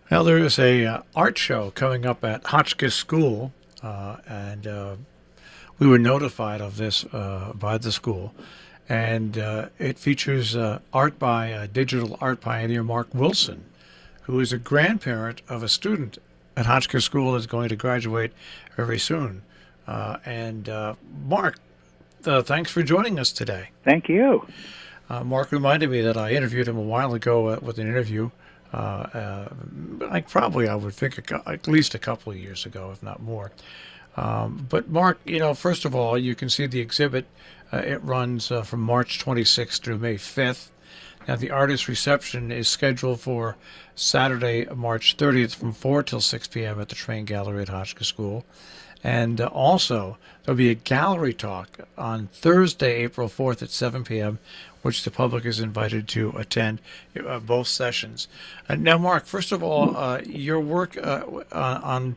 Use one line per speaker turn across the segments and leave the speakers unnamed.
Well, there is a art show coming up at Hotchkiss School, and we were notified of this by the school. And it features art by digital art pioneer Mark Wilson, who is a grandparent of a student at Hotchkiss School that's going to graduate very soon. And Mark, thanks for joining us today.
Thank you.
Mark reminded me that I interviewed him a while ago with an interview. I would think at least a couple of years ago, if not more. But Mark, first of all, you can see the exhibit. It runs from March 26th through May 5th. Now, the artist reception is scheduled for Saturday, March 30th from 4 till 6 p.m. at the Train Gallery at Hotchkiss School. And also, there'll be a gallery talk on Thursday, April 4th at 7 p.m., which the public is invited to attend both sessions. Now, Mark, first of all, your work on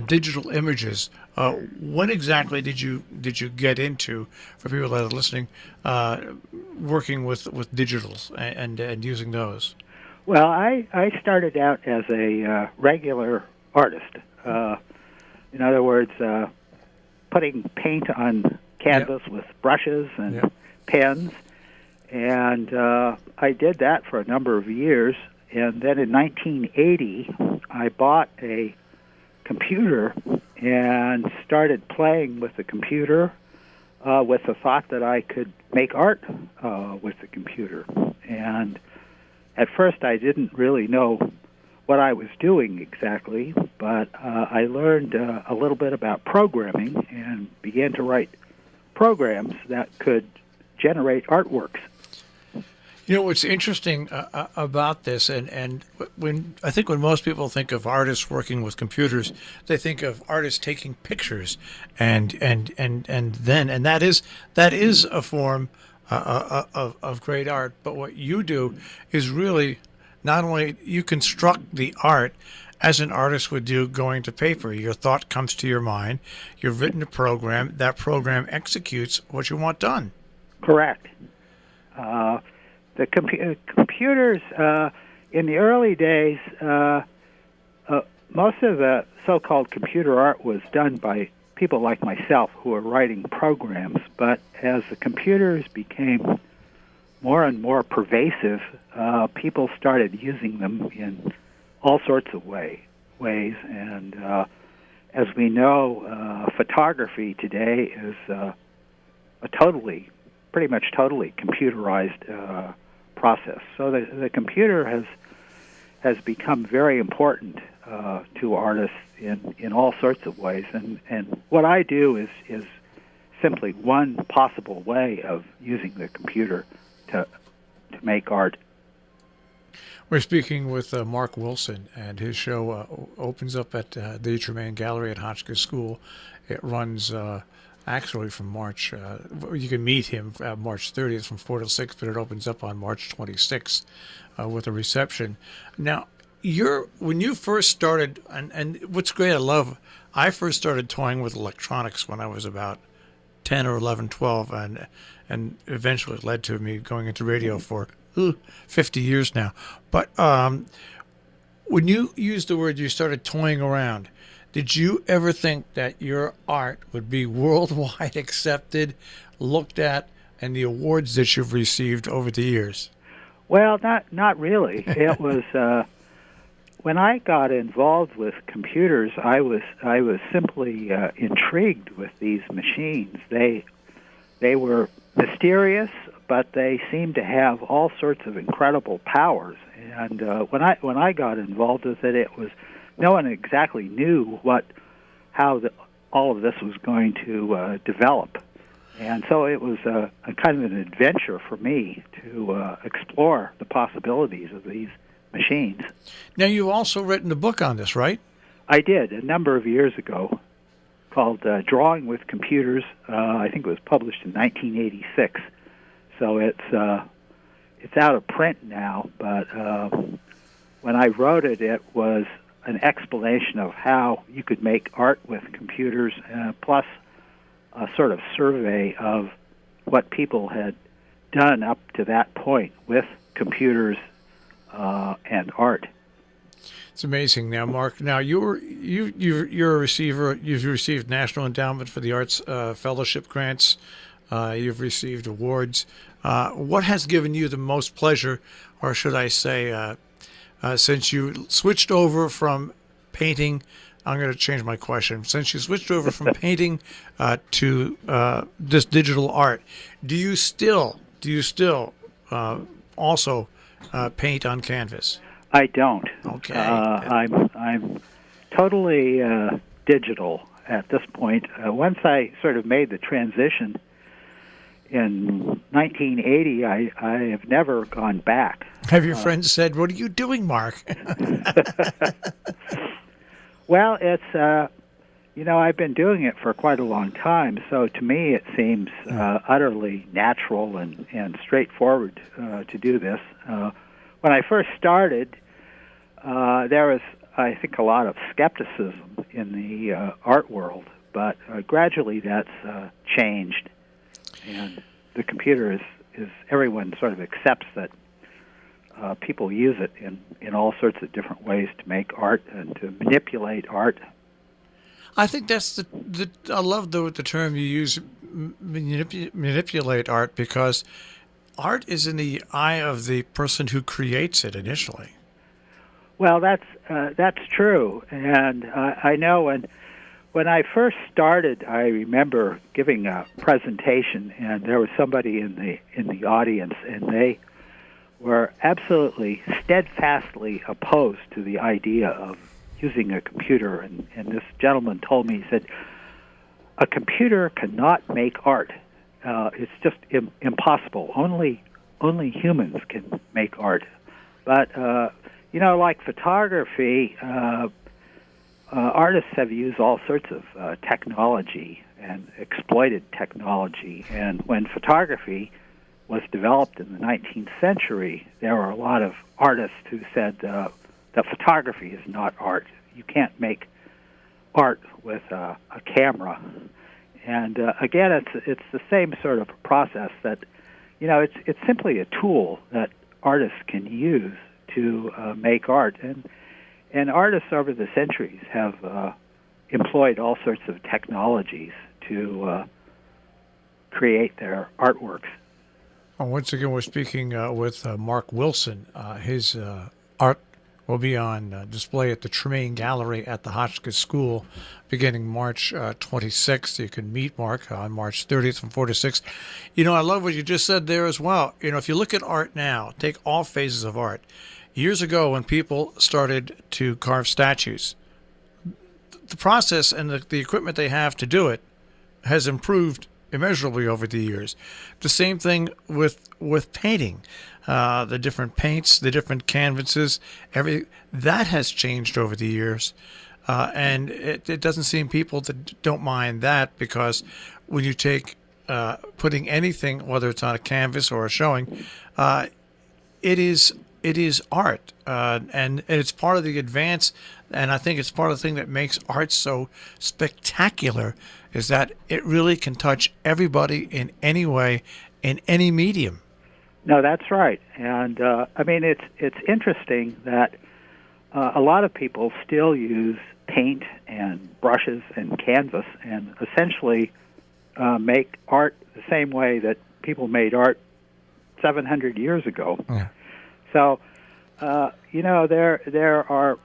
digital images, when exactly did you get into, for people that are listening, working with digitals and using those?
Well, I started out as a regular artist. In other words, putting paint on canvas with brushes and pens. And I did that for a number of years. And then in 1980, I bought a computer and started playing with the computer with the thought that I could make art with the computer. And at first, I didn't really know what I was doing exactly, but I learned a little bit about programming and began to write programs that could generate artworks.
What's interesting about this, and when most people think of artists working with computers, they think of artists taking pictures, and that is a form of great art. But what you do is really not only you construct the art as an artist would do going to paper. Your thought comes to your mind. You've written a program. That program executes what you want done.
Correct. The computers, in the early days, most of the so-called computer art was done by people like myself who were writing programs. But as the computers became more and more pervasive, people started using them in all sorts of ways. And as we know, photography today is pretty much totally computerized process. So the computer has become very important to artists in all sorts of ways. And what I do is simply one possible way of using the computer to make art.
We're speaking with Mark Wilson, and his show opens up at the Tremaine Gallery at Hotchkiss School. It runs actually from March. You can meet him March 30th from 4 to 6, but it opens up on March 26th with a reception. Now, when you first started, and what's great, I first started toying with electronics when I was about 10 or 11, 12, and eventually it led to me going into radio for 50 years now. But when you used the word you started toying around, did you ever think that your art would be worldwide accepted, looked at, and the awards that you've received over the years?
Well, not really. It was when I got involved with computers, I was simply intrigued with these machines. They were mysterious, but they seemed to have all sorts of incredible powers. And when I got involved with it, no one exactly knew how all of this was going to develop. And so it was a kind of an adventure for me to explore the possibilities of these machines.
Now, you've also written a book on this, right?
I did, a number of years ago, called Drawing with Computers. I think it was published in 1986. So it's out of print now, but when I wrote it, it was an explanation of how you could make art with computers, plus a sort of survey of what people had done up to that point with computers and art.
It's amazing. Now, Mark. Now you're a receiver. You've received National Endowment for the Arts fellowship grants. You've received awards. What has given you the most pleasure, or should I say, since you switched over from painting? I'm going to change my question. Since you switched over from painting to this digital art, do you still also paint on canvas?
I don't.
Okay.
I'm totally digital at this point. Once I sort of made the transition in 1980, I have never gone back.
Have your friends said, "What are you doing, Mark?"
Well, it's I've been doing it for quite a long time, so to me it seems utterly natural and straightforward to do this. When I first started, there was, I think, a lot of skepticism in the art world, but gradually that's changed, and the computer is everyone sort of accepts that people use it in all sorts of different ways to make art and to manipulate art.
I think that's I love the term you use, manipulate art, because art is in the eye of the person who creates it initially.
Well, that's true, and I know. When I first started, I remember giving a presentation, and there was somebody in the audience, and they were absolutely steadfastly opposed to the idea of using a computer. And this gentleman told me, he said, "A computer cannot make art. It's just impossible. Only humans can make art." But like photography, artists have used all sorts of technology and exploited technology. And when photography was developed in the 19th century, there were a lot of artists who said that photography is not art. You can't make art with a camera. And again, it's the same sort of process that, it's simply a tool that artists can use to make art. And artists over the centuries have employed all sorts of technologies to create their artworks.
Well, once again, we're speaking with Mark Wilson. His art will be on display at the Tremaine Gallery at the Hotchkiss School beginning March 26th. You can meet Mark on March 30th from 4 to 6. I love what you just said there as well. If you look at art now, take all phases of art. Years ago, when people started to carve statues, the process and the equipment they have to do it has improved immeasurably over the years. The same thing with painting. The different paints, the different canvases, that has changed over the years. And it doesn't seem people that don't mind that, because when you take putting anything, whether it's on a canvas or a showing, it is art, and it's part of the advance, and I think it's part of the thing that makes art so spectacular, is that it really can touch everybody in any way, in any medium.
No, that's right, and it's interesting that a lot of people still use paint and brushes and canvas, and essentially make art the same way that people made art 700 years ago.
Yeah.
So, there are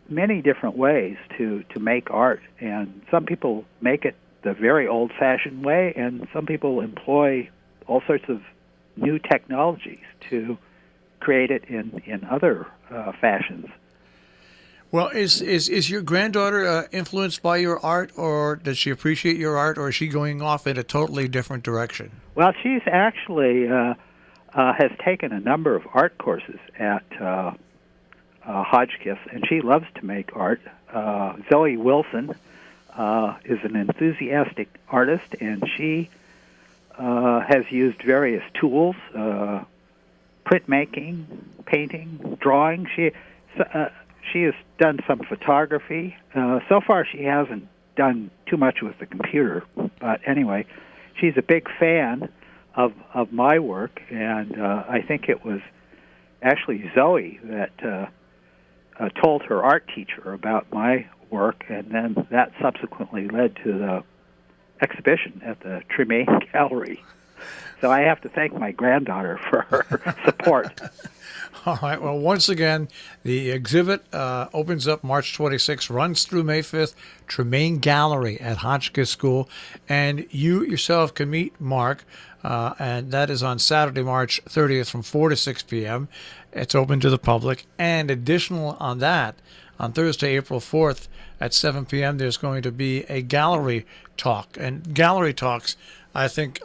many different ways to make art, and some people make it the very old-fashioned way, and some people employ all sorts of new technologies to create it in other fashions.
Well, is your granddaughter influenced by your art, or does she appreciate your art, or is she going off in a totally different direction?
Well, she's actually has taken a number of art courses at Hotchkiss, and she loves to make art. Zoe Wilson is an enthusiastic artist, and she has used various tools, printmaking, painting, drawing. She has done some photography. So far, she hasn't done too much with the computer, but anyway, she's a big fan of my work, and I think it was actually Zoe that told her art teacher about my work, and then that subsequently led to the exhibition at the Tremaine Gallery. So I have to thank my granddaughter for her support.
All right. Well, once again, the exhibit opens up March 26th, runs through May 5th, Tremaine Gallery at Hotchkiss School. And you yourself can meet Mark, and that is on Saturday, March 30th from 4 to 6 p.m. It's open to the public. And additional on that, on Thursday, April 4th at 7 p.m., there's going to be a gallery talk. And gallery talks, I think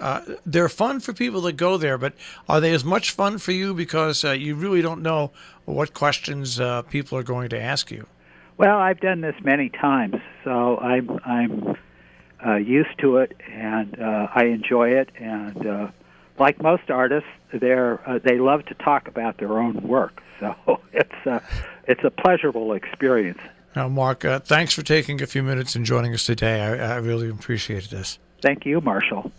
they're fun for people that go there, but are they as much fun for you because you really don't know what questions people are going to ask you?
Well, I've done this many times, so I'm used to it, and I enjoy it. And like most artists, they love to talk about their own work, so it's a pleasurable experience.
Now, Mark, thanks for taking a few minutes and joining us today. I really appreciated this.
Thank you, Marshall.